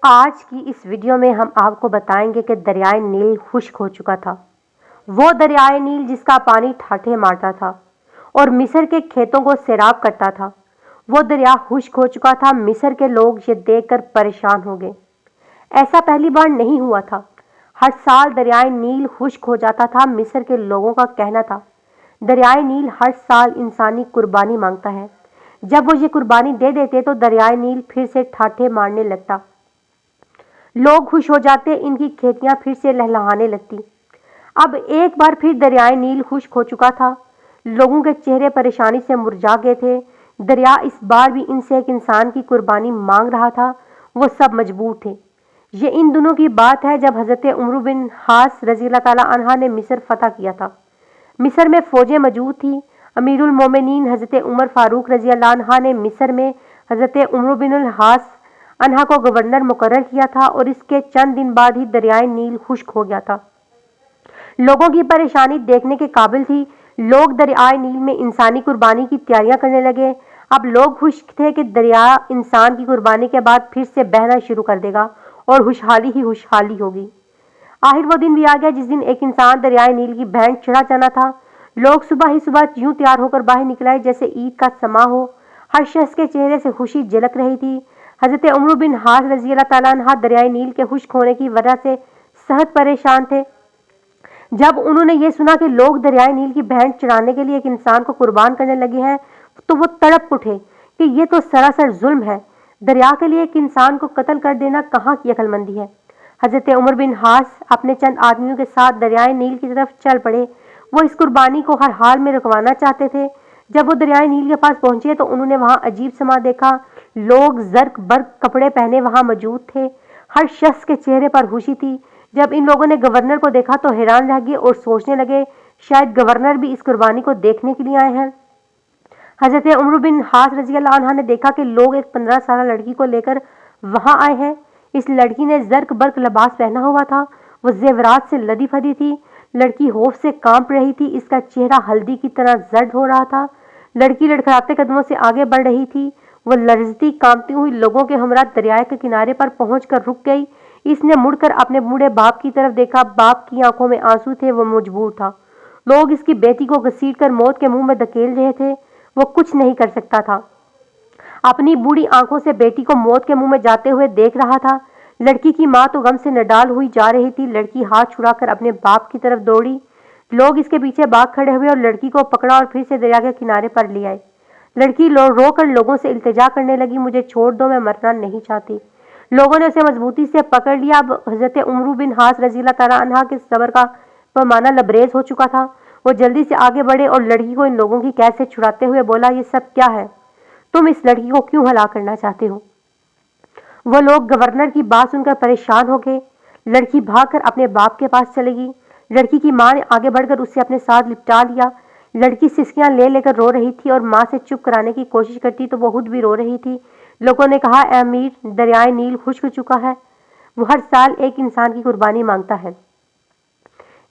آج کی اس ویڈیو میں ہم آپ کو بتائیں گے کہ دریائے نیل خشک ہو چکا تھا۔ وہ دریائے نیل جس کا پانی ٹھاٹھے مارتا تھا اور مصر کے کھیتوں کو سیراب کرتا تھا، وہ دریا خشک ہو چکا تھا۔ مصر کے لوگ یہ دیکھ کر پریشان ہو گئے۔ ایسا پہلی بار نہیں ہوا تھا۔ ہر سال دریائے نیل خشک ہو جاتا تھا۔ مصر کے لوگوں کا کہنا تھا، دریائے نیل ہر سال انسانی قربانی مانگتا ہے۔ جب وہ یہ قربانی دے دیتے تو دریائے نیل پھر سے ٹھاٹھے مارنے لگتا، لوگ خوش ہو جاتے، ان کی کھیتیاں پھر سے لہلہانے لگتی۔ اب ایک بار پھر دریائے نیل خشک ہو چکا تھا۔ لوگوں کے چہرے پریشانی سے مرجھا گئے تھے۔ دریا اس بار بھی ان سے ایک انسان کی قربانی مانگ رہا تھا۔ وہ سب مجبور تھے۔ یہ ان دنوں کی بات ہے جب حضرت عمرو بن حاص رضی اللہ تعالیٰ عنہ نے مصر فتح کیا تھا۔ مصر میں فوجیں موجود تھیں۔ امیر المومنین حضرت عمر فاروق رضی اللہ عنہ نے مصر میں حضرت عمرو بن الحاص عنہ کو گورنر مقرر کیا تھا اور اس کے چند دن بعد ہی دریائے نیل خشک ہو گیا تھا۔ لوگوں کی پریشانی دیکھنے کے قابل تھی۔ لوگ دریائے نیل میں انسانی قربانی کی تیاریاں کرنے لگے۔ اب لوگ خوش تھے کہ دریا انسان کی قربانی کے بعد پھر سے بہنا شروع کر دے گا اور خوشحالی ہی خوشحالی ہوگی۔ آخر وہ دن بھی آ گیا جس دن ایک انسان دریائے نیل کی بہن چڑھا جانا تھا۔ لوگ صبح ہی صبح یوں تیار ہو کر باہر نکل آئے جیسے عید کا سماں ہو۔ ہر شخص کے چہرے سے خوشی جھلک رہی تھی۔ حضرت عمرو بن حاص رضی اللہ تعالیٰ عنہ دریائے نیل کے خشک ہونے کی وجہ سے سخت پریشان تھے۔ جب انہوں نے یہ سنا کہ لوگ دریائے نیل کی بہن چڑھانے کے لیے ایک انسان کو قربان کرنے لگے ہیں تو وہ تڑپ اٹھے کہ یہ تو سراسر ظلم ہے۔ دریا کے لیے ایک انسان کو قتل کر دینا کہاں کی عقل مندی ہے۔ حضرت عمر بن حاص اپنے چند آدمیوں کے ساتھ دریائے نیل کی طرف چل پڑے۔ وہ اس قربانی کو ہر حال میں رکوانا چاہتے تھے۔ جب وہ دریائے نیل کے پاس پہنچے تو انہوں نے وہاں عجیب سما دیکھا۔ لوگ زرق برق کپڑے پہنے وہاں موجود تھے۔ ہر شخص کے چہرے پر خوشی تھی۔ جب ان لوگوں نے گورنر کو دیکھا تو حیران رہ گئے اور سوچنے لگے شاید گورنر بھی اس قربانی کو دیکھنے کے لیے آئے ہیں۔ حضرت عمرو بن حاص رضی اللہ عنہ نے دیکھا کہ لوگ ایک 15 سالہ لڑکی کو لے کر وہاں آئے ہیں۔ اس لڑکی نے زرق برق لباس پہنا ہوا تھا۔ وہ زیورات سے لدی پھدی تھی۔ لڑکی خوف سے کانپ رہی تھی۔ اس کا چہرہ ہلدی کی طرح زرد ہو رہا تھا۔ لڑکی لڑکھڑاتے قدموں سے آگے بڑھ رہی تھی۔ وہ لرزتی کانپتی ہوئی لوگوں کے ہمراہ دریائے کے کنارے پر پہنچ کر رک گئی۔ اس نے مڑ کر اپنے بوڑھے باپ کی طرف دیکھا۔ باپ کی آنکھوں میں آنسو تھے۔ وہ مجبور تھا۔ لوگ اس کی بیٹی کو گھسیٹ کر موت کے منہ میں دھکیل رہے تھے۔ وہ کچھ نہیں کر سکتا تھا۔ اپنی بوڑھی آنکھوں سے بیٹی کو موت کے منہ میں جاتے ہوئے دیکھ رہا تھا۔ لڑکی کی ماں تو غم سے نڈال ہوئی جا رہی تھی۔ لڑکی ہاتھ چھڑا کر اپنے باپ کی طرف دوڑی۔ لوگ اس کے پیچھے بھاگ کھڑے ہوئے اور لڑکی کو پکڑا اور پھر سے دریا کے کنارے پر لے آئے۔ لڑکی رو کر لوگوں سے التجا کرنے لگی، مجھے چھوڑ دو، میں مرنا نہیں چاہتی۔ لوگوں نے اسے مضبوطی سے پکڑ لیا۔ اب حضرت عمرو بن حاص رضی اللہ تعالیٰ عنہ کے صبر کا پیمانہ لبریز ہو چکا تھا۔ وہ جلدی سے آگے بڑھے اور لڑکی کو ان لوگوں کی قید سے چھڑاتے ہوئے بولا، یہ سب کیا ہے؟ تم اس لڑکی کو کیوں ہلاک کرنا چاہتے ہو؟ وہ لوگ گورنر کی بات سن کر پریشان ہو گئے۔ لڑکی بھاگ کر اپنے باپ کے پاس چلے گئی۔ لڑکی کی ماں نے آگے بڑھ کر اسے اپنے ساتھ لپٹا لیا۔ لڑکی سسکیاں لے لے کر رو رہی تھی اور ماں سے چپ کرانے کی کوشش کرتی تو وہ خود بھی رو رہی تھی۔ لوگوں نے کہا، اے امیر، دریائے نیل خشک ہو چکا ہے۔ وہ ہر سال ایک انسان کی قربانی مانگتا ہے۔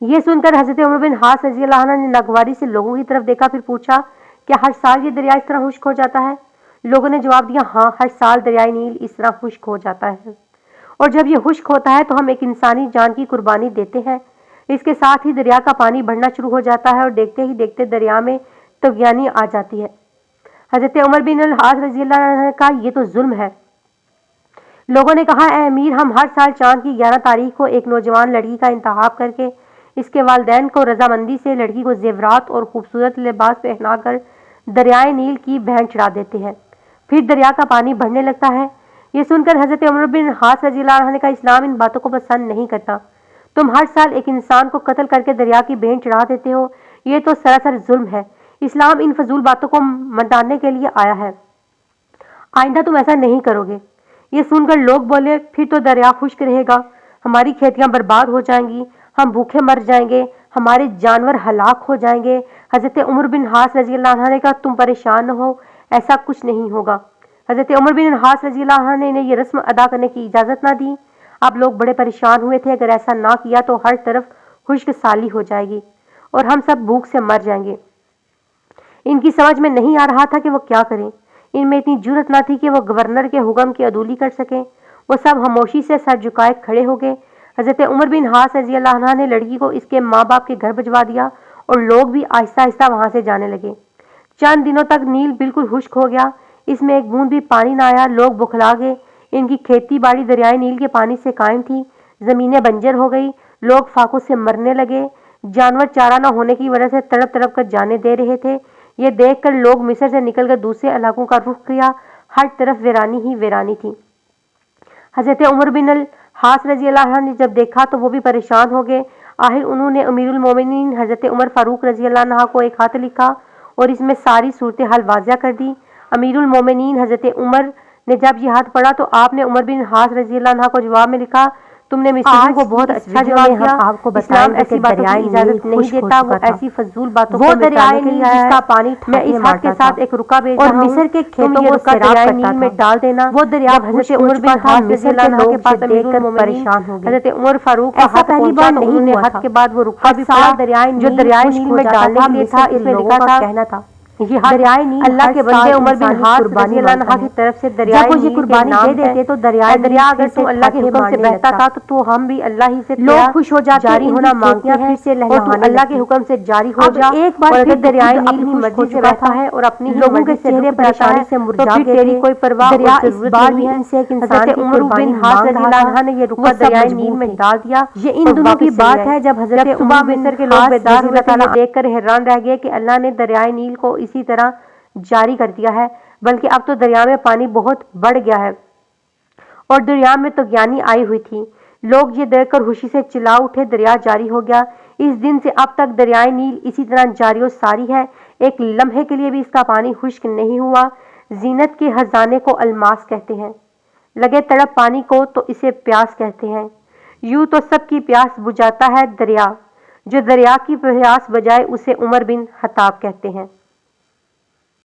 یہ سن کر حضرت عمر بن حاص رضی اللہ عنہ نے ناگواری سے لوگوں کی طرف دیکھا، پھر پوچھا، کیا ہر سال یہ دریا اس طرح خشک ہو جاتا ہے؟ لوگوں نے جواب دیا، ہاں، ہر سال دریائے نیل اس طرح خشک ہو جاتا ہے، اور جب یہ خشک ہوتا ہے تو ہم ایک انسانی جان کی قربانی دیتے ہیں۔ اس کے ساتھ ہی دریا کا پانی بڑھنا شروع ہو جاتا ہے اور دیکھتے ہی دیکھتے دریا میں طغیانی آ جاتی ہے۔ حضرت عمر بن الحاص رضی اللہ عنہ نے کہا، یہ تو ظلم ہے۔ لوگوں نے کہا، اے امیر، ہم ہر سال چاند کی 11 تاریخ کو ایک نوجوان لڑکی کا انتخاب کر کے اس کے والدین کو رضامندی سے لڑکی کو زیورات اور خوبصورت لباس پہنا کر دریائے نیل کی بہن چڑھا دیتے ہیں، پھر دریا کا پانی بڑھنے لگتا ہے۔ یہ سن کر حضرت عمر بن حاص رضی اللہ عنہ نے کہا، اسلام ان باتوں کو پسند نہیں کرتا۔ تم ہر سال ایک انسان کو قتل کر کے دریا کی بہن چڑھا دیتے ہو، یہ تو سراسر ظلم ہے۔ اسلام ان فضول باتوں کو مٹانے کے لیے آیا ہے۔ آئندہ تم ایسا نہیں کرو گے۔ یہ سن کر لوگ بولے، پھر تو دریا خشک رہے گا، ہماری کھیتیاں برباد ہو جائیں گی، ہم بھوکے مر جائیں گے، ہمارے جانور ہلاک ہو جائیں گے۔ حضرت عمر بن حاص رضی اللہ عنہ نے کہا، تم پریشان نہ ہو، ایسا کچھ نہیں ہوگا۔ حضرت عمر بن حاص رضی اللہ عنہ نے انہیں یہ رسم ادا کرنے کی اجازت نہ دی۔ اب لوگ بڑے پریشان ہوئے تھے، اگر ایسا نہ کیا تو ہر طرف خشک سالی ہو جائے گی اور ہم سب بھوک سے مر جائیں گے۔ ان کی سمجھ میں نہیں آ رہا تھا کہ وہ کیا کریں۔ ان میں اتنی جرأت نہ تھی کہ وہ گورنر کے حکم کی عدولی کر سکیں۔ وہ سب خاموشی سے سر جھکائے کھڑے ہو گئے۔ حضرت عمر بن حاص رضی اللہ عنہ نے لڑکی کو اس کے ماں باپ کے گھر بھجوا دیا اور لوگ بھی آہستہ آہستہ وہاں سے جانے لگے۔ چند دنوں تک نیل بالکل خشک ہو گیا، اس میں ایک بوند بھی پانی نہ آیا۔ لوگ بکھلا گئے، ان کی کھیتی باڑی دریائے نیل کے پانی سے قائم تھی، زمینیں بنجر ہو گئی، لوگ فاقوں سے مرنے لگے، جانور چارہ نہ ہونے کی وجہ سے تڑپ تڑپ کر جانیں دے رہے تھے۔ یہ دیکھ کر لوگ مصر سے نکل کر دوسرے علاقوں کا رخ کیا، ہر طرف ویرانی ہی ویرانی تھی۔ حضرت عمر بن الحاص رضی اللہ عنہ نے جب دیکھا تو وہ بھی پریشان ہو گئے۔ آخر انہوں نے امیر المومنین حضرت عمر فاروق رضی اللہ عنہ کو ایک خط لکھا اور اس میں ساری صورتحال واضح کر دی۔ امیر المومنین حضرت عمر نے جب یہ خط پڑھا تو آپ نے عمر بن الحاص رضی اللہ عنہ کو جواب میں لکھا، تم نے مصریوں کو بہت اچھا جواب دیا۔ اسلام ایسی باتوں کی اجازت نہیں دیتا، وہ ایسی فضول باتوں کو مٹانے کے لیے جس کا پانی میں اس خط کے ساتھ ایک رکا بھیج رہا ہوں، اور مصر کے کھیتوں کو دریائے نیل میں ڈال دینا۔ وہ دریا حضرت عمر بن الحاص رضی اللہ عنہ کے پاس امیر المومنین حضرت عمر فاروق کا خط پہنچا تو انہوں نے خط کے بعد وہ رکا بھی پڑھا جو دریائے نیل میں ڈالنے کے لیے تھا۔ اس میں لکھا تھا، یہ دریائے نیل اللہ کے بندے عمر بن الحاص رضی اللہ عنہ کی طرف سے دریائے نیل قربانی دے دیتے تو دریا اگر تم اللہ کے حکم سے بہتا تھا تو ہم بھی اللہ ہی سے لوگ خوش ہو جاتے، جاری ہونا مانگتے ہیں اور تو اللہ کے حکم سے جاری ہو جا۔ ایک بار پھر دریائے نیل اپنی مرضی سے بہتا ہے اور اپنی لوگوں کے چہرے پریشانی سے مرجھا گئے تھے، کوئی پرواہ اور ضرورت نہیں ہے۔ حضرت عمر بن الحاص رضی اللہ عنہ نے یہ رکا دریائے نیل میں ڈال دیا۔ یہ ان دنوں کی بات ہے جب حضرت عمر بن مصر کے لوگ بیدار ہوئے تھے، دیکھ کر حیران رہ گئے کہ اللہ نے دریائے نیل کو اسی طرح جاری کر دیا ہے، بلکہ اب تو دریا میں پانی بہت بڑھ گیا ہے اور دریا میں طغیانی آئی ہوئی تھی۔ لوگ یہ دیکھ کر خوشی سے چلا اٹھے، دریا جاری ہو گیا۔ اس دن سے اب تک دریائے نیل اسی طرح جاری و ساری ہے، ایک لمحے کے لیے بھی اس کا پانی خشک نہیں ہوا۔ زینت کے خزانے کو الماس کہتے ہیں، لگے تڑپ پانی کو تو اسے پیاس کہتے ہیں۔ یوں تو سب کی پیاس بجھاتا ہے دریا، جو دریا کی پیاس بجھائے اسے عمر بن خطاب کہتے ہیں۔